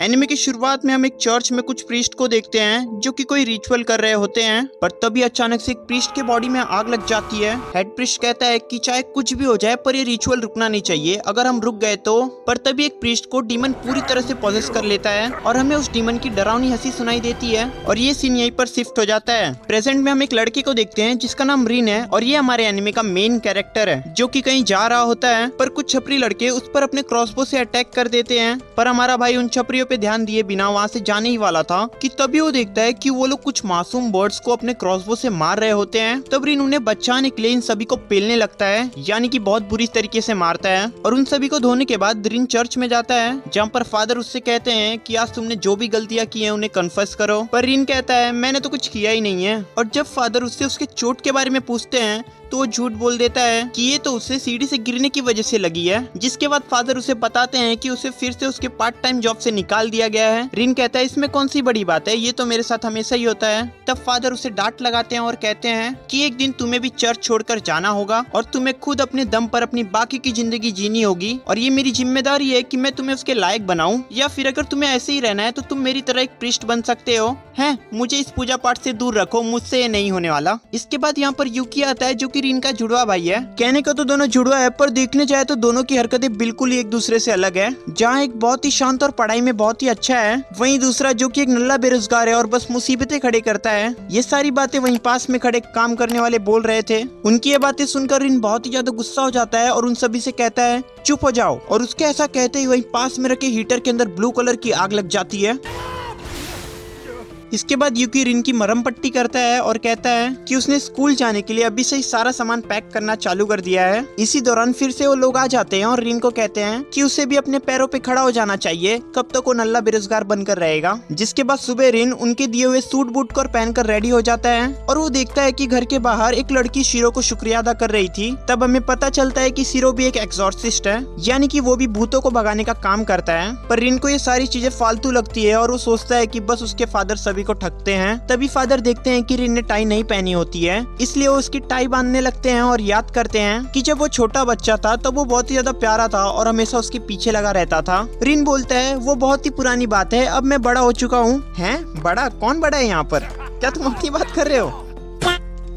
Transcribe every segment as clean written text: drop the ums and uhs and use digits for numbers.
Anime की शुरुआत में हम एक चर्च में कुछ प्रीस्ट को देखते हैं जो कि कोई रिचुअल कर रहे होते हैं, पर तभी अचानक से एक प्रीस्ट के बॉडी में आग लग जाती है। हेड प्रीस्ट कहता है कि चाहे कुछ भी हो जाए पर ये रिचुअल रुकना नहीं चाहिए, अगर हम रुक गए तो। पर तभी एक प्रीस्ट को डीमन पूरी तरह से पॉसेस कर लेता है और हमें उस डीमन की डरावनी हंसी सुनाई देती है और ये सीन यहीं पर शिफ्ट हो जाता है। प्रेजेंट में हम एक लड़के को देखते हैं जिसका नाम रिन है और ये हमारे एनिमे का मेन कैरेक्टर है जो कि कहीं जा रहा होता है, पर कुछ छपरी लड़के उस पर अपने क्रॉसबो से अटैक कर देते हैं। पर हमारा भाई उन छपरियों पे ध्यान दिए बिना वहाँ से जाने ही वाला था कि तभी वो देखता है कि वो लोग कुछ मासूम बर्ड्स को अपने क्रॉसबो से मार रहे होते हैं। तब रिन उन्हें बचाने के लिए इन सभी को पेलने लगता है, यानी कि बहुत बुरी तरीके से मारता है। और उन सभी को धोने के बाद रिन चर्च में जाता है जहाँ पर फादर उससे कहते हैं कि आज तुमने जो भी गलतियां की हैं उन्हें कन्फेस करो। पर रिन कहता है मैंने तो कुछ किया ही नहीं है। और जब फादर उससे उसके चोट के बारे में पूछते हैं तो वो झूठ बोल देता है कि ये तो उसे सीढ़ी से गिरने की वजह से लगी है। जिसके बाद फादर उसे बताते हैं कि उसे फिर से उसके पार्ट टाइम जॉब से निकाल दिया गया है। रिन कहता है इसमें कौन सी बड़ी बात है, ये तो मेरे साथ हमेशा ही होता है। तब फादर उसे डांट लगाते हैं और कहते हैं कि एक दिन तुम्हें भी चर्च छोड़कर जाना होगा और तुम्हें खुद अपने दम पर अपनी बाकी की जिंदगी जीनी होगी और ये मेरी जिम्मेदारी है कि मैं तुम्हें उसके लायक बनाऊं, या फिर अगर तुम्हें ऐसे ही रहना है तो तुम मेरी तरह एक प्रीस्ट बन सकते हो। हैं, मुझे इस पूजा पाठ से दूर रखो, मुझसे ये नहीं होने वाला। इसके बाद यहाँ पर यूकी आता है जो कि रिन का जुड़वा भाई है। कहने का तो दोनों जुड़वा है पर देखने जाए तो दोनों की हरकतें बिल्कुल ही एक दूसरे से अलग है। जहाँ एक बहुत ही शांत और पढ़ाई में बहुत ही अच्छा है, वहीं दूसरा जो कि एक नल्ला बेरोजगार है और बस मुसीबतें खड़े करता है। ये सारी बातें वहीं पास में खड़े काम करने वाले बोल रहे थे। उनकी ये बातें सुनकर रिन बहुत ही ज्यादा गुस्सा हो जाता है और उन सभी से कहता है चुप हो जाओ, और उसके ऐसा कहते ही वहीं पास में रखे हीटर के अंदर ब्लू कलर की आग लग जाती है। इसके बाद यूकी रिन की मरहम पट्टी करता है और कहता है कि उसने स्कूल जाने के लिए अभी से ही सारा सामान पैक करना चालू कर दिया है। इसी दौरान फिर से वो लोग आ जाते हैं और रिन को कहते हैं कि उसे भी अपने पैरों पे खड़ा हो जाना चाहिए, कब तक वो नल्ला बेरोजगार बनकर रहेगा। जिसके बाद सुबह रिन उनके दिए हुए सूट बूट को पहनकर रेडी हो जाता है और वो देखता है कि घर के बाहर एक लड़की शिरो को शुक्रिया अदा कर रही थी। तब हमें पता चलता है कि शिरो भी एक एक्सॉर्सिस्ट है, यानी कि वो भी भूतों को भगाने का काम करता है। पर रिन को ये सारी चीजें फालतू लगती है और वो सोचता है कि बस उसके फादर सभी को ठगते हैं। तभी फादर देखते हैं कि रिन ने टाई नहीं पहनी होती है, इसलिए वो उसकी टाई बांधने लगते हैं और याद करते हैं कि जब वो छोटा बच्चा था तब वो बहुत ही ज्यादा प्यारा था और हमेशा उसके पीछे लगा रहता था। रिन बोलता है वो बहुत ही पुरानी बात है, अब मैं बड़ा हो चुका हूँ। हैं, बड़ा? कौन बड़ा है यहाँ पर? क्या तुम अपनी बात कर रहे हो?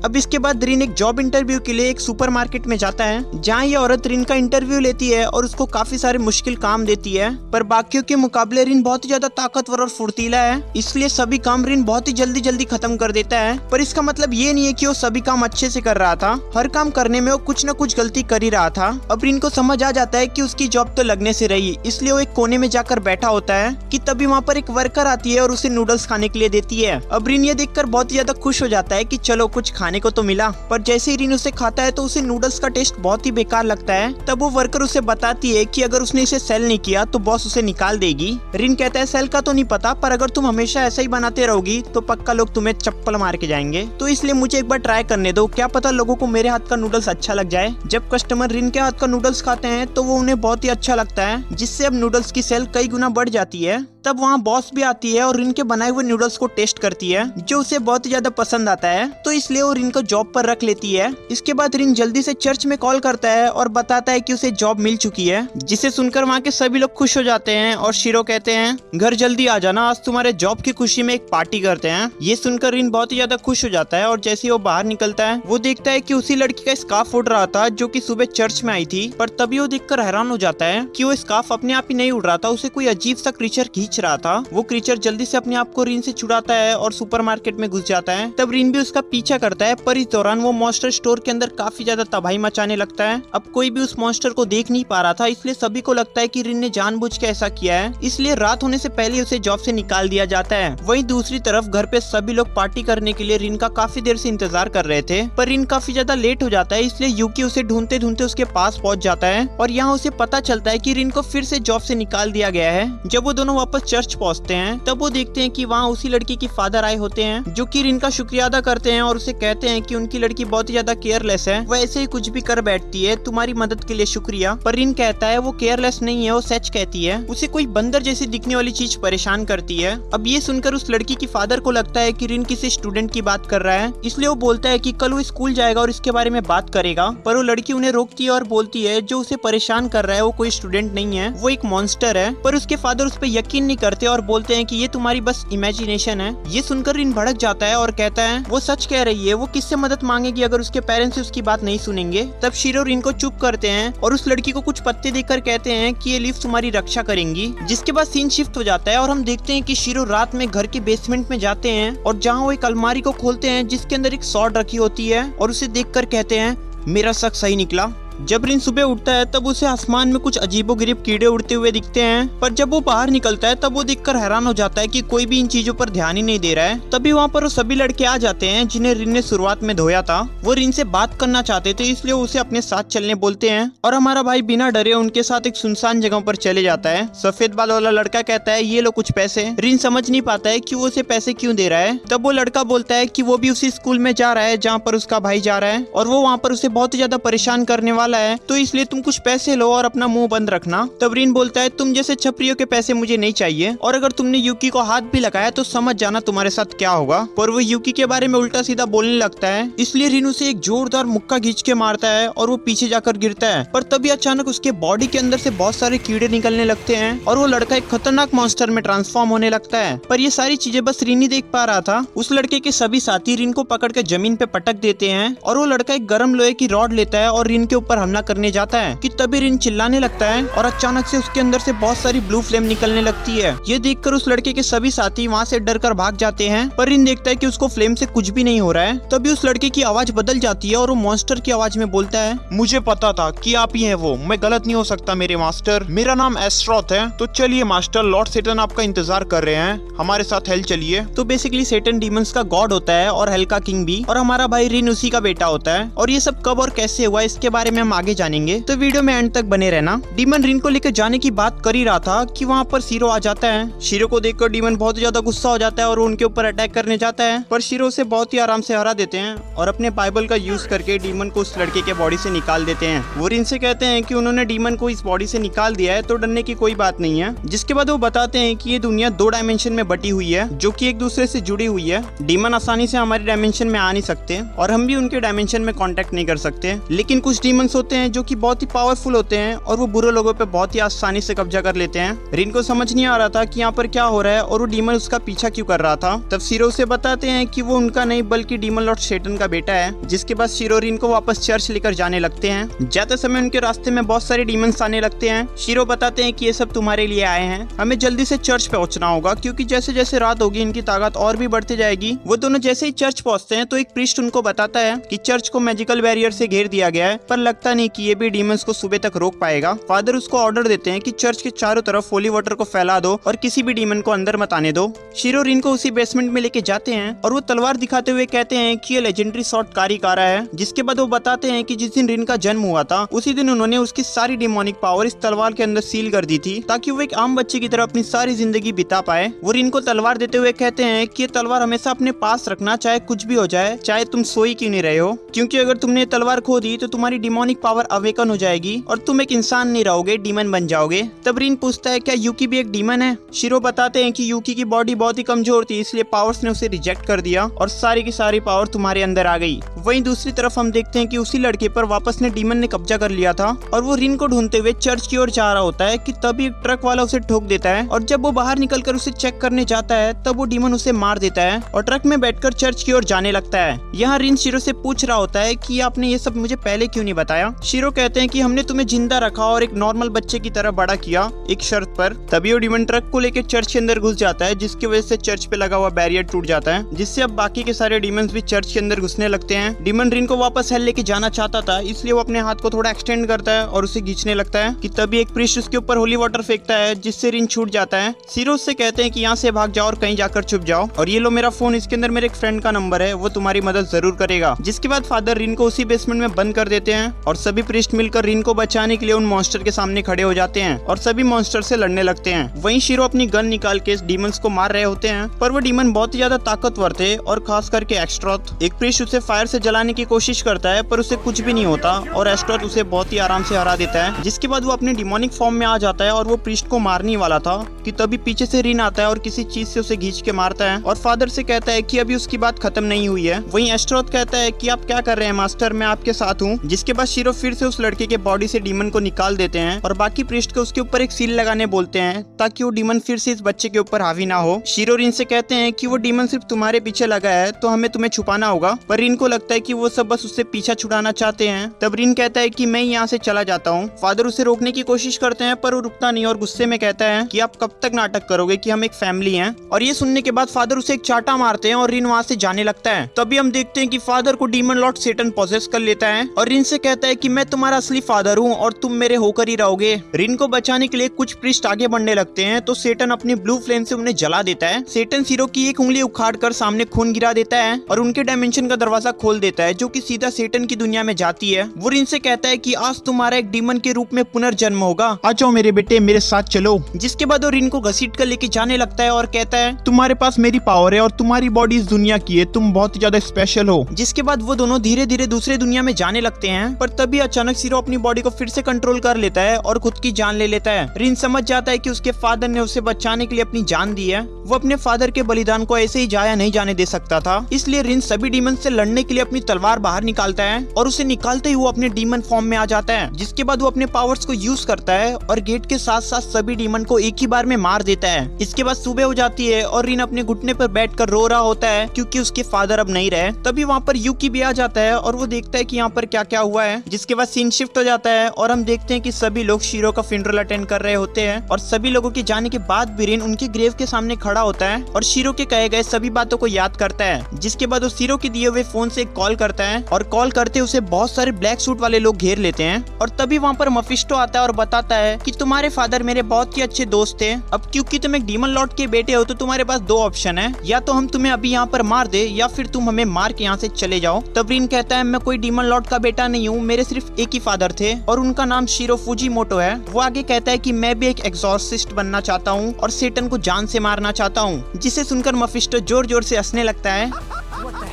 अब इसके बाद रिन एक जॉब इंटरव्यू के लिए एक सुपरमार्केट में जाता है जहाँ ये औरत रिन का इंटरव्यू लेती है और उसको काफी सारे मुश्किल काम देती है। पर बाकियों के मुकाबले रिन बहुत ही ज्यादा ताकतवर और फुर्तीला है, इसलिए सभी काम रिन बहुत ही जल्दी जल्दी खत्म कर देता है। पर इसका मतलब ये नहीं है कि वो सभी काम अच्छे से कर रहा था, हर काम करने में वो कुछ न कुछ गलती कर ही रहा था। अब रिन को समझ आ जाता है कि उसकी जॉब तो लगने से रही, इसलिए वो एक कोने में जाकर बैठा होता है कि तभी वहाँ पर एक वर्कर आती है और उसे नूडल्स खाने के लिए देती है। अब रिन ये देखकर बहुत ही ज्यादा खुश हो जाता है कि चलो कुछ खाने को तो मिला। पर जैसे ही रिन उसे खाता है तो उसे नूडल्स का टेस्ट बहुत ही बेकार लगता है। तब वो वर्कर उसे बताती है कि अगर उसने इसे सेल नहीं किया तो बॉस उसे निकाल देगी। रिन कहता है सेल का तो नहीं पता, पर अगर तुम हमेशा ऐसा ही बनाते रहोगी तो पक्का लोग तुम्हें चप्पल मार के जाएंगे, तो इसलिए मुझे एक बार ट्राई करने दो, क्या पता लोगों को मेरे हाथ का नूडल्स अच्छा लग जाए। जब कस्टमर रिन के हाथ का नूडल्स खाते हैं तो वो उन्हें बहुत ही अच्छा लगता है, जिससे अब नूडल्स की सेल कई गुना बढ़ जाती है। तब वहाँ बॉस भी आती है और रिन के बनाए हुए नूडल्स को टेस्ट करती है, जो उसे बहुत ही ज्यादा पसंद आता है, तो इसलिए वो रिन को जॉब पर रख लेती है। इसके बाद रिन जल्दी से चर्च में कॉल करता है और बताता है कि उसे जॉब मिल चुकी है, जिसे सुनकर वहाँ के सभी लोग खुश हो जाते हैं और शिरो कहते हैं घर जल्दी आ जाना, आज तुम्हारे जॉब की खुशी में एक पार्टी करते हैं। ये सुनकर रिन बहुत ही ज्यादा खुश हो जाता है और जैसे ही वो बाहर निकलता है वो देखता है कि उसी लड़की का स्कार्फ उड़ रहा था जो कि सुबह चर्च में आई थी। पर तभी वो देखकर हैरान हो जाता है कि वो स्कार्फ अपने आप ही नहीं उड़ रहा था, उसे कोई अजीब सा क्रीचर खींच रहा था। वो क्रीचर जल्दी से अपने आप को रिन से छुड़ाता है और सुपरमार्केट में घुस जाता है। तब रिन भी उसका पीछा करता है, पर इस दौरान वो मॉन्स्टर स्टोर के अंदर काफी ज्यादा तबाही मचाने लगता है। अब कोई भी उस मॉन्स्टर को देख नहीं पा रहा था, इसलिए सभी को लगता है कि रिन ने जानबूझ के ऐसा किया है, इसलिए रात होने से पहले उसे जॉब से निकाल दिया जाता है। वहीं दूसरी तरफ घर पे सभी लोग पार्टी करने के लिए रिन का काफी देर से इंतजार कर रहे थे, पर रिन काफी ज्यादा लेट हो जाता है, इसलिए यूकी उसे ढूंढते ढूंढते उसके पास पहुंच जाता है और यहाँ उसे पता चलता है कि रिन को फिर से जॉब से निकाल दिया गया है। जब वो दोनों वापस चर्च पहुँचते हैं तब वो देखते हैं कि वहाँ उसी लड़की की फादर आए होते हैं, जो कि रिन का शुक्रिया अदा करते हैं और उसे कहते हैं कि उनकी लड़की बहुत ही ज्यादा केयरलेस है, वो ऐसे ही कुछ भी कर बैठती है, तुम्हारी मदद के लिए शुक्रिया। पर रिन कहता है वो केयरलेस नहीं है, वो सच कहती है, उसे कोई बंदर जैसी दिखने वाली चीज परेशान करती है। अब ये सुनकर उस लड़की की फादर को लगता है कि रिन किसी स्टूडेंट की बात कर रहा है, इसलिए वो बोलता है कि कल वो स्कूल जाएगा और इसके बारे में बात करेगा। पर वो लड़की उन्हें रोकती है और बोलती है जो उसे परेशान कर रहा है वो कोई स्टूडेंट नहीं है, वो एक मॉन्स्टर है। पर उसके फादर उस पर यकीन नहीं नहीं करते और बोलते हैं कि ये तुम्हारी बस इमेजिनेशन है। ये सुनकर रिन भड़क जाता है और कहता है वो सच कह रही है, वो किससे मदद मांगेगी अगर उसके पेरेंट्स उसकी बात नहीं सुनेंगे। तब शीरो रिन को चुप करते हैं और उस लड़की को कुछ पत्ते देकर कहते हैं कि ये लीफ तुम्हारी रक्षा करेंगी। जिसके बाद सीन शिफ्ट हो जाता है और हम देखते हैं कि शीरो रात में घर के बेसमेंट में जाते हैं और जहाँ वो एक अलमारी को खोलते हैं जिसके अंदर एक स्वॉर्ड रखी होती है और उसे देखकर कहते हैं मेरा शक सही निकला। जब रिन सुबह उठता है तब उसे आसमान में कुछ अजीबोगरीब कीड़े उड़ते हुए दिखते हैं, पर जब वो बाहर निकलता है तब वो देखकर हैरान हो जाता है कि कोई भी इन चीजों पर ध्यान ही नहीं दे रहा है। तभी वहाँ पर वो सभी लड़के आ जाते हैं जिन्हें रिन ने शुरुआत में धोया था। वो रिन से बात करना चाहते थे इसलिए उसे अपने साथ चलने बोलते हैं और हमारा भाई बिना डरे उनके साथ एक सुनसान जगह पर चले जाता है। सफेद बाल वाला लड़का कहता है ये लो कुछ पैसे। रिन समझ नहीं पाता है कि वो उसे पैसे क्यों दे रहा है। तब वो लड़का बोलता है कि वो भी उसी स्कूल में जा रहा है जहाँ पर उसका भाई जा रहा है और वो वहाँ पर उसे बहुत ही ज्यादा परेशान करने वाला है, तो इसलिए तुम कुछ पैसे लो और अपना मुंह बंद रखना। तब रिन बोलता है तुम जैसे छपरियों के पैसे मुझे नहीं चाहिए और अगर तुमने यूकी को हाथ भी लगाया तो समझ जाना तुम्हारे साथ क्या होगा। पर वो यूकी के बारे में उल्टा सीधा बोलने लगता है, इसलिए रिन उसे एक जोरदार मुक्का खींच के मारता है और वो पीछे जाकर गिरता है। पर तभी अचानक उसके बॉडी के अंदर से बहुत सारे कीड़े निकलने लगते हैं और वो लड़का एक खतरनाक मॉन्स्टर में ट्रांसफॉर्म होने लगता है। पर ये सारी चीजें बस रिन ही देख पा रहा था। उस लड़के के सभी साथी रिन को पकड़ के जमीन पे पटक देते हैं और वो लड़का एक गर्म लोहे की रॉड लेता है और रिन के ऊपर हमला करने जाता है कि तभी रिन चिल्लाने लगता है और अचानक से उसके अंदर से बहुत सारी ब्लू फ्लेम निकलने लगती है। ये देखकर उस लड़के के सभी साथी वहाँ से डरकर भाग जाते हैं, पर रिन देखता है कि उसको फ्लेम से कुछ भी नहीं हो रहा है। तभी उस लड़के की आवाज बदल जाती है और वो मॉन्स्टर की आवाज में बोलता है मुझे पता था कि आप ही हैं वो, मैं गलत नहीं हो सकता मेरे मास्टर, मेरा नाम एस्ट्रोथ है। तो चलिए मास्टर, लॉर्ड सेटन आपका इंतजार कर रहे हैं, हमारे साथ हेल चलिए। तो बेसिकली सेटन डीमंस का गॉड होता है और हेल का किंग भी, और हमारा भाई रिन उसी का बेटा होता है। और ये सब कब और कैसे हुआ इसके बारे में हम आगे जानेंगे, तो वीडियो में एंड तक बने रहना। डीमन रिन को लेकर जाने की बात कर ही रहा था कि वहाँ पर शीरो आ जाता है। शीरो को देखकर डीमन बहुत ज्यादा गुस्सा हो जाता है और उनके ऊपर अटैक करने जाता है, पर शीरो उसे बहुत ही आराम से हरा देते हैं और अपने बाइबल का यूज करके डीमन को उस लड़के के बॉडी से निकाल देते हैं। वो रिन से कहते हैं कि उन्होंने डीमन को इस बॉडी से निकाल दिया है तो डरने की कोई बात नहीं है। जिसके बाद वो बताते हैं कि ये दुनिया 2 डायमेंशन में बटी हुई है जो कि एक दूसरे से जुड़ी हुई है। डीमन आसानी से हमारे डायमेंशन में आ नहीं सकते और हम भी उनके डायमेंशन में कांटेक्ट नहीं कर सकते, लेकिन कुछ डीमंस होते हैं जो कि बहुत ही पावरफुल होते हैं और वो बुरे लोगों पे बहुत ही आसानी से कब्जा कर लेते हैं। रिन को समझ नहीं आ रहा था कि यहाँ पर क्या हो रहा है और वो डीमन उसका पीछा क्यों कर रहा था। तब शीरो उसे बताते हैं कि वो उनका नहीं बल्कि डीमन लॉर्ड सेटन का बेटा है। जिसके बाद शीरो रिन को वापस चर्च लेकर जाने लगते हैं। जाते समय उनके रास्ते में बहुत सारे डीमंस आने लगते हैं। शीरो बताते हैं कि ये सब तुम्हारे लिए आए हैं, हमें जल्दी से चर्च पहुंचना होगा क्योंकि जैसे जैसे रात होगी इनकी ताकत और भी बढ़ती जाएगी। वो दोनों जैसे ही चर्च पहुंचते हैं तो एक प्रीस्ट उनको बताता है कि चर्च को मैजिकल बैरियर से घेर दिया गया है, पर लगता नहीं कि ये भी डीमंस को सुबह तक रोक पाएगा। फादर उसको ऑर्डर देते हैं कि चर्च के चारों तरफ होली वाटर को फैला दो और किसी भी डीमन को अंदर मत आने दो। शीरो रिन को उसी बेसमेंट में लेके जाते हैं और वो तलवार दिखाते हुए कहते हैं कि ये लेजेंडरी शॉर्ट कारीकारा है। जिसके बाद वो बताते हैं कि जिस दिन रिन का जन्म हुआ था उसी दिन उन्होंने उसकी सारी डिमोनिक पावर इस तलवार के अंदर सील कर दी थी ताकि वो एक आम बच्चे की तरह अपनी सारी जिंदगी बिता पाए। वो रिन को तलवार देते हुए कहते हैं कि ये तलवार हमेशा अपने पास रखना, चाहे कुछ भी हो जाए, चाहे तुम सोई क्यों नहीं रहे हो, क्योंकि अगर तुमने तलवार खो दी तो तुम्हारी डिमोनिक पावर अवेकन हो जाएगी और तुम एक इंसान नहीं रहोगे, डीमन बन जाओगे। तब रिन पूछता है क्या यूकी भी एक डीमन है। शीरो बताते हैं कि यूकी की बॉडी बहुत ही कमजोर थी इसलिए पावर्स ने उसे रिजेक्ट कर दिया और सारी की सारी पावर तुम्हारे अंदर आ गई। वहीं दूसरी तरफ हम देखते हैं कि उसी लड़के पर वापस ने डीमन ने कब्जा कर लिया था और वो रिन को ढूंढते हुए चर्च की ओर जा रहा होता है कि तभी एक ट्रक वाला उसे ठोक देता है और जब वो बाहर निकलकर उसे चेक करने जाता है तब वो डीमन उसे मार देता है और ट्रक में बैठकर चर्च की ओर जाने लगता है। यहाँ रिन शीरो से पूछ रहा होता है कि आपने ये सब मुझे पहले क्यों नहीं बताया। शीरो कहते हैं कि हमने तुम्हें जिंदा रखा और एक नॉर्मल बच्चे की तरह बड़ा किया एक शर्त पर। तभी वो डीमन ट्रक को लेकर चर्च के अंदर घुस जाता है जिसकी वजह से चर्च पे लगा हुआ बैरियर टूट जाता है, जिससे अब बाकी के सारे डीमंस भी चर्च के अंदर घुसने लगते हैं। डीमन रिन को वापस हेल लेके जाना चाहता था इसलिए वो अपने हाथ को थोड़ा एक्सटेंड करता है और उसे खींचने लगता है कि तभी एक प्रीस्ट उसके ऊपर होली वाटर फेंकता है जिससे रिन छूट जाता है। शीरो उससे कहते हैं कि यहाँ से भाग जाओ और कहीं जाकर छुप जाओ और ये लो मेरा फोन, इसके अंदर मेरे एक फ्रेंड का नंबर है, वो तुम्हारी मदद जरूर करेगा। जिसके बाद फादर रिन को उसी बेसमेंट में बंद कर देते हैं और सभी प्रीस्ट मिलकर रिन को बचाने के लिए उन मॉन्स्टर के सामने खड़े हो जाते हैं और सभी मॉन्स्टर से लड़ने लगते हैं। वहीं शीरो अपनी गन निकाल के डीमंस को मार रहे होते हैं, पर वो डीमन बहुत ही ज्यादा ताकतवर थे और खास करके एस्ट्रोथ। एक प्रीस्ट उसे फायर से जलाने की कोशिश करता है पर उसे कुछ भी नहीं होता और एस्ट्रोथ उसे बहुत ही आराम से हरा देता है। जिसके बाद वो अपने डिमोनिक फॉर्म में आ जाता है और वो प्रीस्ट को मारने वाला था कि तभी पीछे से रिन आता है और किसी चीज से उसे खींच के मारता है और फादर से कहता है कि अभी उसकी बात खत्म नहीं हुई है। वहीं एस्ट्रोथ कहता है कि आप क्या कर रहे हैं मास्टर, मैं आपके साथ हूँ। जिसके बाद शीरो फिर से उस लड़के के बॉडी से डीमन को निकाल देते हैं और बाकी प्रीस्ट को उसके ऊपर एक सील लगाने बोलते हैं ताकि वो डीमन फिर से इस बच्चे के ऊपर हावी ना हो। शीरो रिन से कहते हैं कि वो डीमन सिर्फ तुम्हारे पीछे लगा है तो हमें तुम्हें छुपाना होगा, पर रिन को लगता है कि वो सब बस उससे पीछा छुड़ाना चाहते हैं। तब रिन कहता है कि मैं यहाँ से चला जाता हूँ। फादर उसे रोकने की कोशिश करते हैं पर वो रुकता नहीं और गुस्से में कहता है कि आप कब तक नाटक करोगे कि हम एक फैमिली हैं। और ये सुनने के बाद फादर उसे एक चाटा मारते हैं और रिन वहाँ से जाने लगता है। तभी हम देखते हैं कि फादर को डीमन लॉर्ड सेटन पॉसेस कर लेता है और रिन से कहता है कि मैं तुम्हारा असली फादर हूँ और तुम मेरे होकर ही रहोगे। रिन को बचाने के लिए कुछ प्रीस्ट आगे बढ़ने लगते हैं तो सेटन अपनी ब्लू फ्लेम से उन्हें जला देता है। सेटन शीरो की एक उंगली उखाड़ कर सामने खून गिरा देता है और उनके डायमेंशन का दरवाजा खोल देता है जो कि सीधा सेटन की दुनिया में जाती है। वो रिन से कहता है कि आज तुम्हारा एक डीमन के रूप में पुनर्जन्म होगा, आ जाओ मेरे बेटे मेरे साथ चलो। जिसके बाद वो रिन को घसीट कर लेके जाने लगता है और कहता है तुम्हारे पास मेरी पावर है और तुम्हारी बॉडी इस दुनिया की है, तुम बहुत ज्यादा स्पेशल हो। जिसके बाद वो दोनों धीरे धीरे दूसरे दुनिया में जाने लगते हैं पर तभी अचानक शीरो अपनी बॉडी को फिर से कंट्रोल कर लेता है और खुद की जान ले लेता है। रिन समझ जाता है कि उसके फादर ने उसे बचाने के लिए अपनी जान दी है। वो अपने फादर के बलिदान को ऐसे ही जाया नहीं जाने दे सकता था, इसलिए रिन सभी डीमन से लड़ने के लिए अपनी तलवार बाहर निकालता है और उसे निकालते ही वो अपने डीमन फॉर्म में आ जाता है। जिसके बाद वो अपने पावर्स को यूज करता है और गेट के साथ साथ सभी डीमन को एक ही बार में मार देता है। इसके बाद सुबह हो जाती है और रिन अपने घुटने पर बैठकर रो रहा होता है क्योंकि उसके फादर अब नहीं रहे। तभी वहाँ पर यूकी भी आ जाता है और वो देखता है कि यहाँ पर क्या क्या हुआ है। जिसके बाद सीन शिफ्ट हो जाता है और हम देखते हैं कि सभी लोग शीरो का फ्यूनरल अटेंड कर रहे होते हैं और सभी लोगों के जाने के बाद भी रिन उनके ग्रेव के सामने खड़ा होता है और शीरो के कहे गए सभी बातों को याद करता है। जिसके बाद वो शीरो के दिए हुए फोन से कॉल करता है और कॉल करते उसे बहुत सारे ब्लैक सूट वाले लोग घेर लेते हैं और तभी वहाँ पर मफिस्टो आता है और बताता है कि तुम्हारे फादर मेरे बहुत ही अच्छे दोस्त थे, अब क्योंकि तुम एक डीमन लॉर्ड के बेटे हो तो तुम्हारे पास दो ऑप्शन है, या तो हम तुम्हें अभी यहाँ पर मार दे या फिर तुम हमें मार के यहाँ से चले जाओ। तब रिन कहता है मैं कोई डीमन लॉर्ड का बेटा नहीं हूँ, मेरे सिर्फ एक ही फादर थे और उनका नाम शीरो फुजीमोटो है। वो आगे कहता है कि मैं भी एक एक्सॉर्सिस्ट बनना चाहता हूँ और सेटन को जान से मारना चाहता हूँ। जिसे सुनकर मफिस्टो जोर जोर से हंसने लगता है।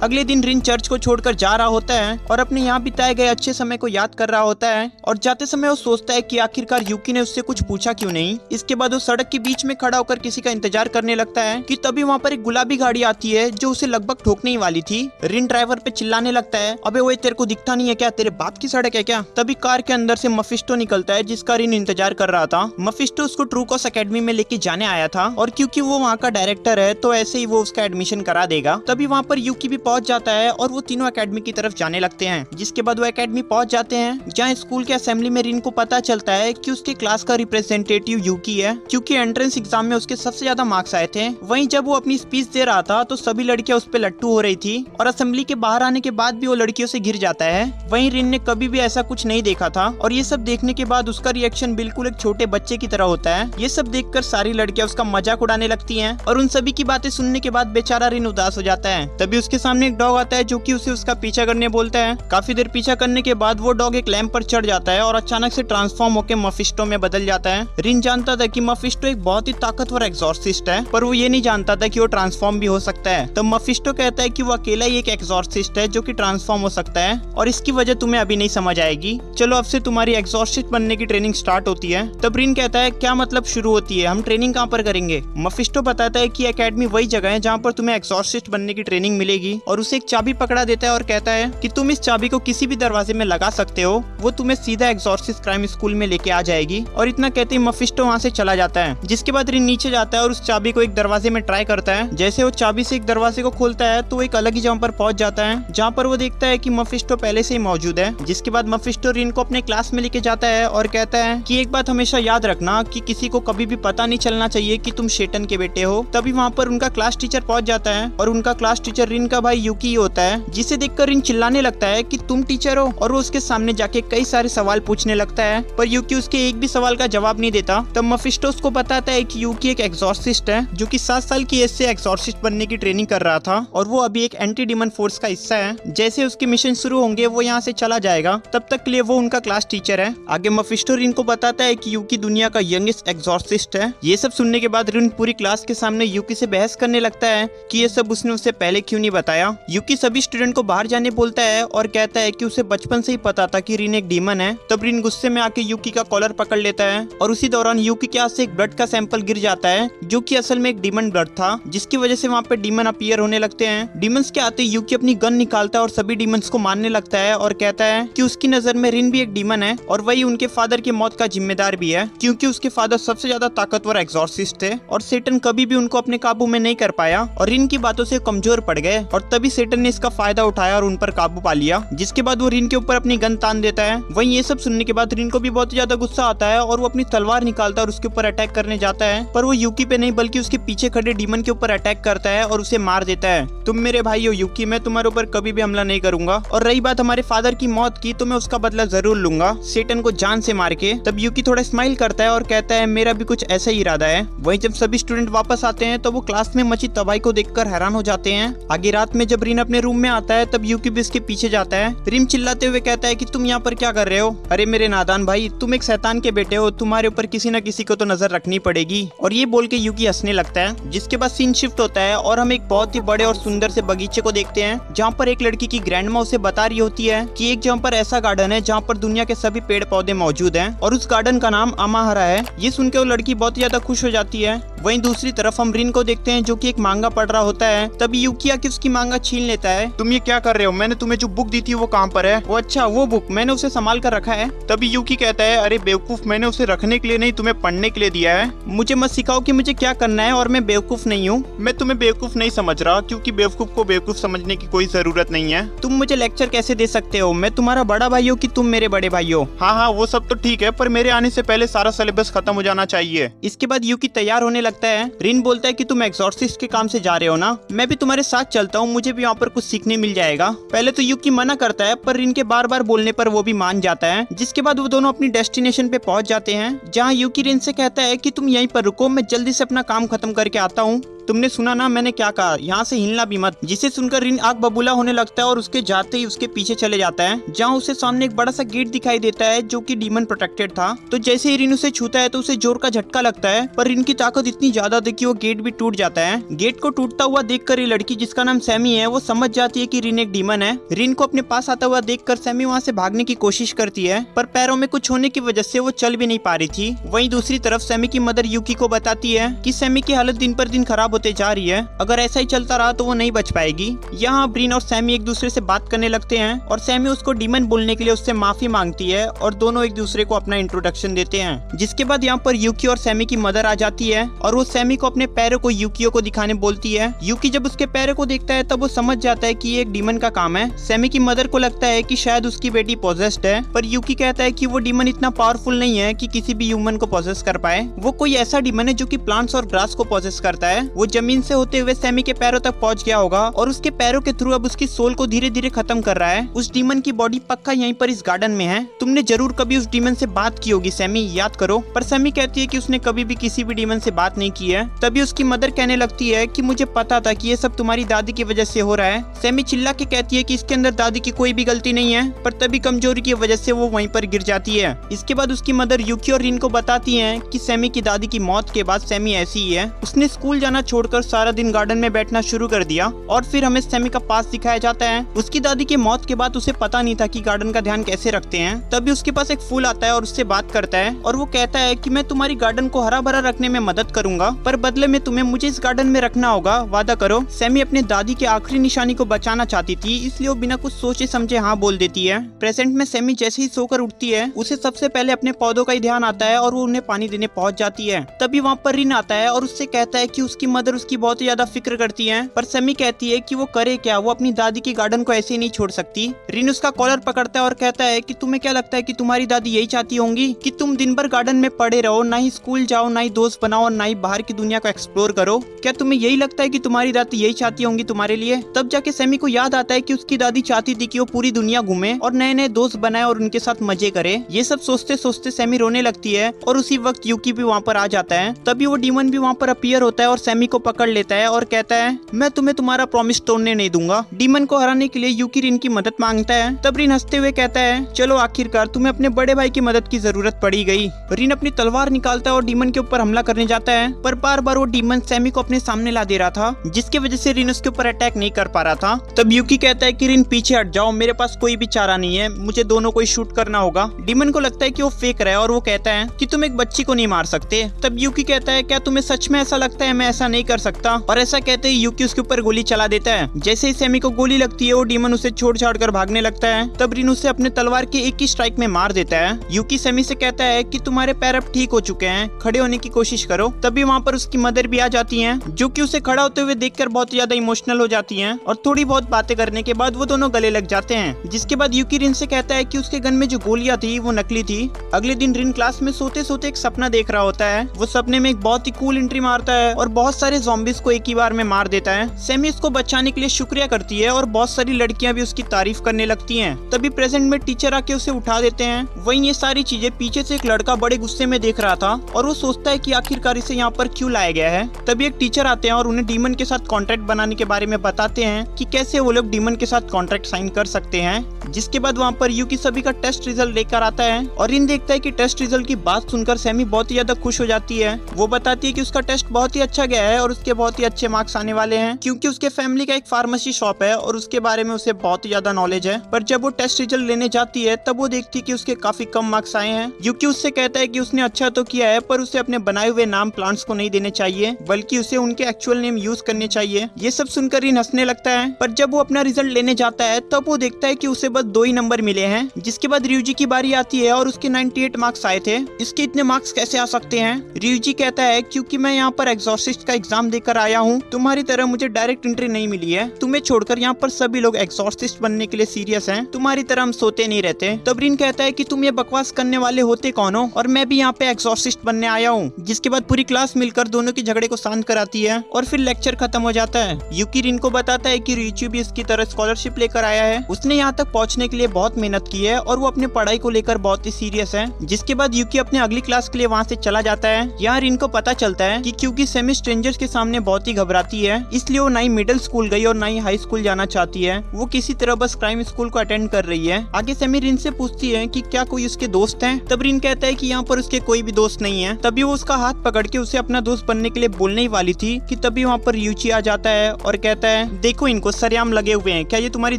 अगले दिन रिन चर्च को छोड़कर जा रहा होता है और अपने यहाँ बिताए गए अच्छे समय को याद कर रहा होता है और जाते समय वो सोचता है कि आखिरकार यूकी ने उससे कुछ पूछा क्यों नहीं। इसके बाद वो सड़क के बीच में खड़ा होकर किसी का इंतजार करने लगता है कि तभी वहाँ पर एक गुलाबी गाड़ी आती है जो उसे लगभग ठोकने ही वाली थी। रिन ड्राइवर पे चिल्लाने लगता है अबे वो तेरे को दिखता नहीं है क्या, तेरे बाप की सड़क है क्या। तभी कार के अंदर से मफिस्टो निकलता है जिसका रिन इंतजार कर रहा था। मफिस्टो उसको ट्रूकॉस एकेडमी में लेके जाने आया था और क्योंकि वो वहाँ का डायरेक्टर है तो ऐसे ही वो उसका एडमिशन करा देगा। तभी वहाँ पर यूकी भी पहुंच जाता है और वो तीनों एकेडमी की तरफ जाने लगते हैं। जिसके बाद वो एकेडमी पहुंच जाते हैं जहाँ स्कूल के असेंबली में रिन को पता चलता है कि उसके क्लास का रिप्रेजेंटेटिव यूकी है क्योंकि एंट्रेंस एग्जाम में उसके सबसे ज्यादा मार्क्स आए थे। वहीं जब वो अपनी स्पीच दे रहा था तो सभी लड़कियां उस पर लट्टू हो रही थी और असेंबली के बाहर आने के बाद भी वो लड़कियों से घिर जाता है। वहीं रिन ने कभी भी ऐसा कुछ नहीं देखा था और ये सब देखने के बाद उसका रिएक्शन बिल्कुल एक छोटे बच्चे की तरह होता है। ये सब देखकर सारी लड़कियां उसका मजाक उड़ाने लगती हैं और उन सभी की बातें सुनने के बाद बेचारा रिन उदास हो जाता है। तभी उसके सामने एक डॉग आता है जो कि उसे उसका पीछा करने बोलता है। काफी देर पीछा करने के बाद वो डॉग एक लैंप पर चढ़ जाता है और अचानक से ट्रांसफॉर्म होकर मफिस्टो में बदल जाता है। रिन जानता था कि मफिस्टो एक बहुत ही ताकतवर एक्सॉर्सिस्ट है पर वो ये नहीं जानता था कि वो ट्रांसफॉर्म भी हो सकता है। तब मफिस्टो कहता है कि वो अकेला ही एक एक्सॉर्सिस्ट है जो कि ट्रांसफॉर्म हो सकता है और इसकी वजह तुम्हें अभी नहीं समझ आएगी। चलो अब से तुम्हारी एक्सॉर्सिस्ट बनने की ट्रेनिंग स्टार्ट होती है। तब रिन कहता है क्या मतलब शुरू होती है, हम ट्रेनिंग कहाँ पर करेंगे। मफिस्टो बताता है कि एकेडमी वही जगह है जहाँ पर तुम्हें एक्सॉर्सिस्ट बनने की ट्रेनिंग मिलेगी और उसे एक चाबी पकड़ा देता है और कहता है कि तुम इस चाबी को किसी भी दरवाजे में लगा सकते हो, वो तुम्हें सीधा एक्सॉर्सिस्ट क्राइम स्कूल में लेके आ जाएगी। और इतना कहते ही मफिस्टो वहाँ से चला जाता है। जिसके बाद रिन नीचे जाता है और उस चाबी को एक दरवाजे में ट्राई करता है। जैसे वो चाबी से एक दरवाजे को खोलता है तो वो एक अलग ही जगह पर पहुंच जाता है जहाँ पर वो देखता है कि मफिस्टो पहले से ही मौजूद है। जिसके बाद मफिस्टो रिन को अपने क्लास में लेके जाता है और कहता है कि एक बात हमेशा याद रखना कि किसी को कभी भी पता नहीं चलना चाहिए कि तुम शेटन के बेटे हो। तभी वहाँ पर उनका क्लास टीचर पहुंच जाता है और उनका क्लास टीचर रिन का भाई यूकी ही होता है। जिसे देखकर रिन चिल्लाने लगता है कि तुम टीचर हो और वो उसके सामने जाके कई सारे सवाल पूछने लगता है पर यूकी उसके एक भी सवाल का जवाब नहीं देता। तब मफिस्टो उसको बताता है कि यूकी एक एक्सॉर्सिस्ट है जो कि 7 साल की एज से एक्सॉर्सिस्ट बनने की ट्रेनिंग कर रहा था और वो अभी एक एंटी डीमन फोर्स का हिस्सा है। जैसे उसके मिशन शुरू होंगे वो यहाँ से चला जाएगा, तब तक के लिए वो उनका क्लास टीचर है। आगे मफिस्टो रिन को बताता है कि यूकी दुनिया का यंगेस्ट एक्सॉर्सिस्ट है। ये सब सुनने के बाद रिन पूरी क्लास के सामने यूकी से बहस करने लगता है कि ये सब उसने उससे पहले क्यों नहीं बताया। पाया। यूकी सभी स्टूडेंट को बाहर जाने बोलता है और कहता है कि उसे बचपन से ही पता था कि रिन एक डीमन है। तब रिन गुस्से में आके यूकी का कॉलर पकड़ लेता है और उसी दौरान यूकी के हाथ से एक ब्लड का सैंपल गिर जाता है जो कि असल में एक डीमन ब्लड था, जिसकी वजह से वहाँ पे डीमन अपीयर होने लगते हैं। डीमंस के आते यूकी अपनी गन निकालता है और सभी डीमंस को मारने लगता है और कहता है कि उसकी नजर में रिन भी एक डीमन है और वही उनके फादर की मौत का जिम्मेदार भी है, क्योंकि उसके फादर सबसे ज्यादा ताकतवर एग्जॉर्सिस्ट थे और सेटन कभी भी उनको अपने काबू में नहीं कर पाया और रिन की बातों से कमजोर पड़ गए। और तभी सेटन ने इसका फायदा उठाया और उन पर काबू पा लिया, जिसके बाद वो रिन के ऊपर अपनी गन तान देता है। वहीं ये सब सुनने के बाद रिन को भी बहुत ज्यादा गुस्सा आता है और वो अपनी तलवार निकालता है और उसके ऊपर अटैक करने जाता है, पर वो यूकी पे नहीं बल्कि उसके पीछे खड़े डीमन के ऊपर अटैक करता है और उसे मार देता है। तुम मेरे भाई हो यूकी, मैं तुम्हारे ऊपर कभी भी हमला नहीं करूंगा, और रही बात हमारे फादर की मौत की तो मैं उसका बदला जरूर लूंगा, सेटन को जान से मार के। तब यूकी थोड़ा स्माइल करता है और कहता है मेरा भी कुछ ऐसा ही इरादा है। वहीं जब सभी स्टूडेंट वापस आते हैं तो वो क्लास में मची तबाही को देखकर हैरान हो जाते हैं। आगे रात में जब रिन अपने रूम में आता है तब यूकी भी इसके पीछे जाता है। रिन चिल्लाते हुए कहता है कि तुम यहाँ पर क्या कर रहे हो? अरे मेरे नादान भाई, तुम एक शैतान के बेटे हो, तुम्हारे ऊपर किसी न किसी को तो नजर रखनी पड़ेगी। और ये बोल के यूकी हंसने लगता है, जिसके बाद सीन शिफ्ट होता है और हम एक बहुत ही बड़े और सुंदर से बगीचे को देखते हैं, जहाँ पर एक लड़की की ग्रैंडमा उसे बता रही होती है कि एक जहाँ पर ऐसा गार्डन है जहाँ पर दुनिया के सभी पेड़ पौधे मौजूद हैं और उस गार्डन का नाम अमाहरा है। ये सुनकर वो लड़की बहुत ज्यादा खुश हो जाती है। वहीं दूसरी तरफ हम रिन को देखते हैं जो कि एक मांगा पढ़ रहा होता है। तभी यूकी आके उसकी मांगा छीन लेता है। तुम ये क्या कर रहे हो? मैंने तुम्हें जो बुक दी थी वो कहाँ पर है? वो अच्छा वो बुक, मैंने उसे संभाल कर रखा है। तभी यूकी कहता है अरे बेवकूफ, मैंने उसे रखने के लिए नहीं तुम्हें पढ़ने के लिए दिया है। मुझे मत सिखाओ कि मुझे क्या करना है, और मैं बेवकूफ नहीं हूँ। मैं तुम्हें बेवकूफ नहीं समझ रहा, क्योंकि बेवकूफ को बेवकूफ समझने की कोई जरूरत नहीं है। तुम मुझे लेक्चर कैसे दे सकते हो? मैं तुम्हारा बड़ा भाई हो कि तुम मेरे बड़े भाई हो? हाँ हाँ वो सब तो ठीक है, पर मेरे आने से पहले सारा सिलेबस खत्म हो जाना चाहिए। इसके बाद यूकी तैयार होने लगता है। रिन बोलता है कि तुम एक्सॉर्सिस्ट के काम से जा रहे हो ना, मैं भी तुम्हारे साथ चलता हूँ, मुझे भी यहाँ पर कुछ सीखने मिल जाएगा। पहले तो यूकी मना करता है, पर रिन के बार बार बोलने पर वो भी मान जाता है। जिसके बाद वो दोनों अपनी डेस्टिनेशन पे पहुंच जाते हैं, जहाँ यूकी रिन से कहता है कि तुम यहीं पर रुको, मैं जल्दी से अपना काम खत्म करके आता हूँ। तुमने सुना ना मैंने क्या कहा, यहाँ से हिलना भी मत। जिसे सुनकर रिन आग बबूला होने लगता है और उसके जाते ही उसके पीछे चले जाता है, जहाँ उसे सामने एक बड़ा सा गेट दिखाई देता है जो कि डीमन प्रोटेक्टेड था। तो जैसे ही रिन उसे छूता है तो उसे जोर का झटका लगता है, पर रिन की ताकत इतनी ज्यादा थी कि वो गेट भी टूट जाता है। गेट को टूटता हुआ देखकर ये लड़की जिसका नाम सैमी है वो समझ जाती है कि रिन एक डीमन है। रिन को अपने पास आता हुआ देखकर सैमी वहाँ से भागने की कोशिश करती है, पर पैरों में कुछ होने की वजह से वो चल भी नहीं पा रही थी। वहीं दूसरी तरफ सैमी की मदर यूकी को बताती है कि सैमी की हालत दिन पर दिन खराब होते जा रही है, अगर ऐसा ही चलता रहा तो वो नहीं बच पाएगी। यहाँ ब्रिन और सैमी एक दूसरे से बात करने लगते हैं और सैमी उसको डीमन बोलने के लिए उससे माफी मांगती है और दोनों एक दूसरे को अपना इंट्रोडक्शन देते हैं। जिसके बाद यहाँ पर यूकी और सैमी की मदर आ जाती है और वो सैमी को अपने पैरों को यूकियो को दिखाने बोलती है। यूकी जब उसके पैरों को देखता है तब वो समझ जाता है कि ये एक डीमन का काम है। सैमी की मदर को लगता है कि शायद उसकी बेटी पोजेस्ड है, पर यूकी कहता है कि वो डीमन इतना पावरफुल नहीं है कि किसी भी ह्यूमन को पोजेस कर पाए। वो कोई ऐसा डीमन है जो कि प्लांट्स और ग्रास को पोजेस करता है। वो जमीन से होते हुए सैमी के पैरों तक पहुंच गया होगा और उसके पैरों के थ्रू अब उसकी सोल को धीरे धीरे खत्म कर रहा है। उस डीमन की बॉडी पक्का यहीं पर इस गार्डन में है। तुमने जरूर कभी उस डीमन से बात की होगी सैमी, याद करो। पर सैमी कहती है कि उसने कभी भी किसी भी डीमन से बात नहीं की है। तभी उसकी मदर कहने लगती है कि मुझे पता था कि ये सब तुम्हारी दादी की वजह से हो रहा है। सैमी चिल्ला के कहती है कि इसके अंदर दादी की कोई भी गलती नहीं है, पर तभी कमजोरी की वजह से वो वहीं पर गिर जाती है। इसके बाद उसकी मदर यूकी और रिन को बताती है कि सैमी की दादी की मौत के बाद सैमी ऐसी ही है। उसने स्कूल जाना छोड़कर सारा दिन गार्डन में बैठना शुरू कर दिया और फिर हमें सैमी का पास दिखाया जाता है। उसकी दादी की मौत के बाद उसे पता नहीं था कि गार्डन का ध्यान कैसे रखते हैं। तभी उसके पास एक फूल आता है और उससे बात करता है और वो कहता है कि मैं तुम्हारी गार्डन को हरा भरा रखने में मदद करूंगा, पर बदले में तुम्हें मुझे इस गार्डन में रखना होगा, वादा करो। सैमी अपने दादी के आखिरी निशानी को बचाना चाहती थी, इसलिए वो बिना कुछ सोचे समझे हाँ बोल देती है। प्रेजेंट में सैमी जैसे ही सोकर उठती है उसे सबसे पहले अपने पौधों का ही ध्यान आता है और वो उन्हें पानी देने पहुंच जाती है। तभी वहाँ पर रिन आता है और उससे कहता है कि उसकी मदर उसकी बहुत ही ज्यादा फिक्र करती है, पर सैमी कहती है कि वो करे क्या, वो अपनी दादी की गार्डन को ऐसे ही नहीं छोड़ सकती। रिन उसका कॉलर पकड़ता है और कहता है कि तुम्हें क्या लगता है कि तुम्हारी दादी यही चाहती होंगी कि तुम दिन भर गार्डन में पड़े रहो, ना ही स्कूल जाओ, ना ही दोस्त बनाओ और ना ही बाहर की दुनिया को एक्सप्लोर करो? क्या तुम्हें यही लगता है कि तुम्हारी दादी यही चाहती होंगी तुम्हारे लिए? तब जाके सैमी को याद आता है कि उसकी दादी चाहती थी कि वो पूरी दुनिया घूमे और नए नए दोस्त बनाए और उनके साथ मजे करे। ये सब सोचते सोचते सैमी रोने लगती है और उसी वक्त यूकी भी वहाँ पर आ जाता है। तभी वो डीमन भी वहाँ पर अपीयर होता है और सैमी को पकड़ लेता है और कहता है मैं तुम्हें तुम्हारा प्रॉमिस तोड़ने नहीं दूंगा। डीमन को हराने के लिए यूकी रिन की मदद मांगता है। तब रिन हंसते हुए कहता है चलो आखिरकार तुम्हें अपने बड़े भाई की मदद की जरूरत पड़ी गई। रिन अपनी तलवार निकालता है और डीमन के ऊपर हमला करने जाता है, पर बार बार वो डीमन सैमी को अपने सामने ला दे रहा था, जिसकी वजह से रिन उसके ऊपर अटैक नहीं कर पा रहा था। तब यूकी कहता है कि रिन पीछे हट जाओ, मेरे पास कोई भी चारा नहीं है, मुझे दोनों को ही शूट करना होगा। डीमन को लगता है कि वो फेक रहा है और वो कहता है कि तुम एक बच्ची को नहीं मार सकते। तब यूकी कहता है क्या तुम्हें सच में ऐसा लगता है? मैं ऐसा नहीं कर सकता। और ऐसा कहते ही यूकी उसके ऊपर गोली चला देता है। जैसे ही सैमी को गोली लगती है वो डीमन उसे छोड़ छाड़ कर भागने लगता है। तब रिन उसे अपने तलवार के एक ही स्ट्राइक में मार देता है। यूकी सैमी से कहता है कि तुम्हारे पैर अब ठीक हो चुके हैं, खड़े होने की कोशिश करो। तभी वहाँ पर उसकी मदर भी आ जाती हैं, जो कि उसे खड़ा होते हुए देखकर बहुत ज्यादा इमोशनल हो जाती हैं और थोड़ी बहुत बातें करने के बाद वो दोनों गले लग जाते हैं। जिसके बाद यूकी रिन से कहता है कि उसके गन में जो गोलियां थी वो नकली थी। अगले दिन रिन क्लास में सोते सोते एक सपना देख रहा होता है। वो सपने में एक बहुत ही कूल एंट्री मारता है और बहुत सारे ज़ॉम्बीज को एक ही बार में मार देता है। सैमी उसको बचाने के लिए शुक्रिया करती है और बहुत सारी लड़कियां भी उसकी तारीफ करने लगती हैं। तभी प्रेजेंट में टीचर आके उसे उठा देते हैं। वहीं ये सारी चीजें पीछे से एक लड़का बड़े गुस्से में देख रहा था और वो सोचता है कि आखिरकार इसे यहाँ पर क्यों लाया गया है। तभी एक टीचर आते हैं और उन्हें डीमन के साथ कॉन्ट्रैक्ट बनाने के बारे में बताते हैं कि कैसे वो लोग डीमन के साथ कॉन्ट्रैक्ट साइन कर सकते हैं। जिसके बाद वहाँ पर यूकी सभी का टेस्ट रिजल्ट लेकर आता है और रिन देखता है कि टेस्ट रिजल्ट की बात सुनकर सैमी बहुत ही ज्यादा खुश हो जाती है। वो बताती है कि उसका टेस्ट बहुत ही अच्छा गया है और उसके बहुत ही अच्छे मार्क्स आने वाले हैं, क्योंकि उसके फैमिली का एक फार्मेसी शॉप है और उसके बारे में उसे बहुत ही ज्यादा नॉलेज है। पर जब वो टेस्ट रिजल्ट लेने जाती है तब वो देखती है कि उसके काफी कम मार्क्स आए हैं। यूकी उससे कहता है कि उसने अच्छा तो किया है, पर उसे अपने बनाए हुए नाम प्लांट्स को नहीं देने चाहिए, बल्कि उसे उनके एक्चुअल नेम यूज करने चाहिए। ये सब सुनकर रिन हंसने लगता है। पर जब वो अपना रिजल्ट लेने जाता है तब वो देखता है कि उसे बस 2 ही नंबर मिले हैं। जिसके बाद रियूजी की बारी आती है और उसके 98 मार्क्स आए थे। इसके इतने मार्क्स कैसे आ सकते हैं? रियूजी कहता है क्योंकि मैं यहाँ पर एग्जॉर्सिस्ट का एग्जाम देकर आया हूँ, तुम्हारी तरह मुझे डायरेक्ट एंट्री नहीं मिली है। तुम्हें छोड़कर यहाँ पर सभी लोग एग्जॉर्सिस्ट बनने के लिए सीरियस हैं, तुम्हारी तरह हम सोते नहीं रहते। तब रिन कहता है कि तुम ये बकवास करने वाले होते कौन हो, और मैं भी यहाँ पे एग्जॉर्सिस्ट बनने आया हूँ। जिसके बाद पूरी क्लास मिलकर दोनों के झगड़े को शांत कराती है और फिर लेक्चर खत्म हो जाता है। यूकी रिन को बताता है कि रिचू भी इसकी तरह स्कॉलरशिप लेकर आया है, उसने यहाँ तक पहुँचने के लिए बहुत मेहनत की है और वो अपने पढ़ाई को लेकर बहुत ही सीरियस है। जिसके बाद यूकी अपने अगली क्लास के लिए वहाँ से चला जाता है। यहाँ रिन को पता चलता है कि क्योंकि सैमी स्ट्रेंजर्स के सामने बहुत ही घबराती है, इसलिए वो ना ही मिडिल स्कूल गई और ना ही हाई स्कूल जाना चाहती है। वो किसी तरह बस क्राइम स्कूल को अटेंड कर रही है। आगे सैमी रिन से पूछती है कि क्या कोई उसके दोस्त हैं? तब रिन कहता है कि यहाँ पर उसके कोई भी दोस्त नहीं है। तभी वो उसका हाथ पकड़ के उसे अपना दोस्त बनने के लिए बोलने ही वाली थी कि तभी वहाँ पर यूची आ जाता है और कहता है देखो इनको सरेआम लगे हुए हैं, क्या ये तुम्हारी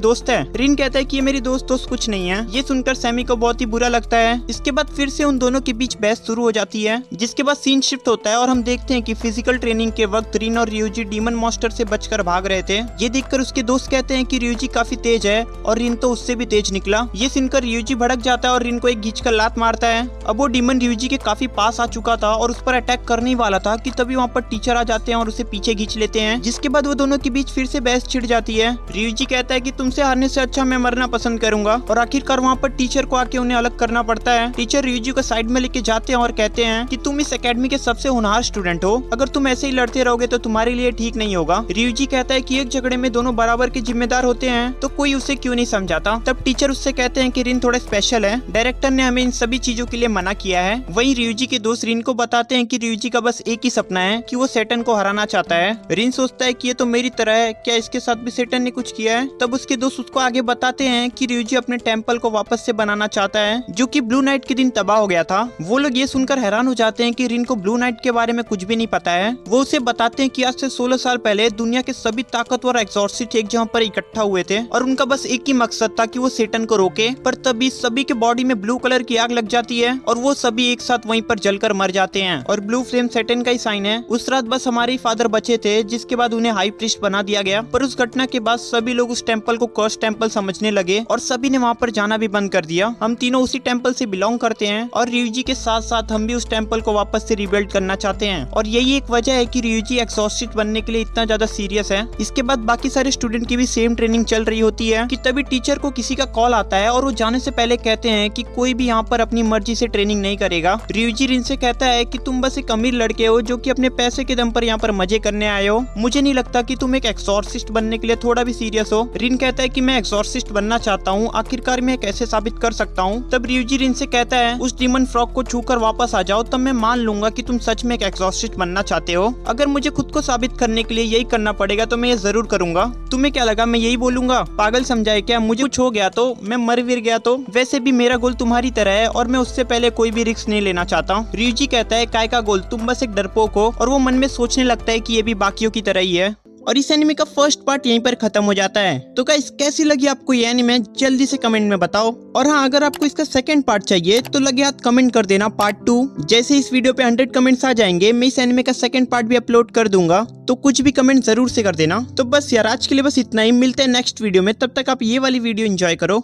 दोस्त है? रिन कहता है कि ये मेरी दोस्त कुछ नहीं है। ये सुनकर सैमी को बहुत ही बुरा लगता है। इसके बाद फिर से उन दोनों के बीच बहस शुरू हो जाती है। जिसके बाद सीन शिफ्ट होता है और हम देखते हैं कि फिजिकल ट्रेनिंग के वक्त रिन और रियूजी डीमन मॉन्स्टर से बचकर भाग रहे थे। ये देखकर उसके दोस्त कहते हैं कि रियूजी काफी तेज है और रिन तो उससे भी तेज निकला। ये सुनकर रियूजी भड़क जाता है और रिन को एक खींच कर लात मारता है। अब वो डीमन रियूजी के काफी पास आ चुका था और उस पर अटैक करने ही वाला था कि तभी वहाँ पर टीचर आ जाते हैं और उसे पीछे खींच लेते हैं। जिसके बाद वो दोनों के बीच फिर से बहस छिड़ जाती है। रियूजी कहता है कि तुमसे हारने से अच्छा मैं मरना पसंद करूंगा और आखिरकार वहाँ पर टीचर को आके उन्हें अलग करना पड़ता है। टीचर रियूजी को साइड में लेके जाते हैं और कहते हैं कि तुम इस एकेडमी के सबसे होनहार स्टूडेंट हो, अगर तुम ऐसे ही लड़ते रहोगे तो तुम्हारे लिए ठीक नहीं होगा। रियूजी कहता है कि एक झगड़े में दोनों बराबर के जिम्मेदार होते हैं, तो कोई उसे क्यों नहीं समझाता। तब टीचर उससे कहते हैं कि रिन थोड़ा स्पेशल है, डायरेक्टर ने हमें इन सभी चीजों के लिए मना किया है। वहीं रियूजी के दोस्त रिन को बताते हैं कि रियूजी का बस एक ही सपना है कि वो सैटर्न को हराना चाहता है। रिन सोचता है कि ये तो मेरी तरह है, क्या इसके साथ भी सैटर्न ने कुछ किया है? तब उसके दोस्त उसको आगे बताते हैं कि रियूजी अपने टेम्पल को वापस से बनाना चाहता है, जो कि ब्लू नाइट के दिन तबाह हो गया था। वो लोग ये सुनकर हैरान हो जाते हैं कि रिन को ब्लू नाइट के बारे में कुछ भी नहीं पता है। वो उसे बताते हैं कि आज से 16 साल पहले दुनिया के सभी ताकतवर एग्जॉर्सिस्ट एक जगह पर इकट्ठा हुए थे और उनका बस एक ही मकसद था कि वो सैटर्न को रोके। पर तभी सभी के बॉडी में ब्लू कलर की आग लग जाती है और वो सभी एक साथ वहीं पर जलकर मर जाते हैं और ब्लू फ्लेम सैटर्न का ही साइन है। उस रात बस हमारे फादर बचे थे, जिसके बाद उन्हें हाई प्रीस्ट बना दिया गया। पर उस घटना के बाद सभी लोग उस टेम्पल को कर्स टेम्पल समझने लगे और सभी ने वहाँ पर जाना भी बंद कर दिया। हम तीनों उसी टेम्पल से बिलोंग करते हैं और रियूजी के साथ साथ हम भी उस टेम्पल को वापस से रिबिल्ड करना चाहते हैं और यही एक वजह है कि रियूजी एग्जॉस्टिड बनने के लिए इतना ज्यादा सीरियस है। इसके बाद बाकी सारे स्टूडेंट की भी सेम ट्रेनिंग चल रही होती है कि तभी टीचर को किसी का कॉल आता है और वो जाने से पहले कहते हैं कि कोई भी यहाँ पर अपनी मर्जी से ट्रेनिंग नहीं करेगा। रियूजी रिन से कहता है कि तुम बस एक अमीर लड़के हो जो कि अपने पैसे के दम पर यहाँ पर मजे करने आए हो, मुझे नहीं लगता कि तुम एक एक्सॉर्सिस्ट बनने के लिए थोड़ा भी सीरियस हो। रिन कहता है कि मैं एक्सॉर्सिस्ट बनना चाहता हूँ, आखिरकार मैं कैसे साबित कर सकता हूँ। तब रियूजी रिन से कहता है उस डीमन फ्रॉग को छूकर वापस आ जाओ, तब मैं मान लूंगा कि तुम सच में एक एक्सॉर्सिस्ट बनना चाहते हो। अगर अगर मुझे खुद को साबित करने के लिए यही करना पड़ेगा तो मैं ये जरूर करूंगा। तुम्हें क्या लगा मैं यही बोलूंगा? पागल समझाए क्या? मुझे कुछ हो गया तो, मैं मर विर गया तो? वैसे भी मेरा गोल तुम्हारी तरह है और मैं उससे पहले कोई भी रिस्क नहीं लेना चाहता हूँ। ryuji कहता है काय का गोल, तुम बस एक डरपोक हो, और वो मन में सोचने लगता है कि ये भी बाकियों की तरह ही है। और इस एनिमे का फर्स्ट पार्ट यहीं पर खत्म हो जाता है। तो गाइस कैसी लगी आपको ये एनिमे, जल्दी से कमेंट में बताओ। और हाँ, अगर आपको इसका सेकंड पार्ट चाहिए तो लगे हाथ कमेंट कर देना पार्ट 2। जैसे इस वीडियो पे 100 कमेंट्स आ जाएंगे मैं इस एनिमे का सेकंड पार्ट भी अपलोड कर दूंगा, तो कुछ भी कमेंट जरूर से कर देना। तो बस यार आज के लिए बस इतना ही, मिलते हैं नेक्स्ट वीडियो में, तब तक आप ये वाली वीडियो एंजॉय करो।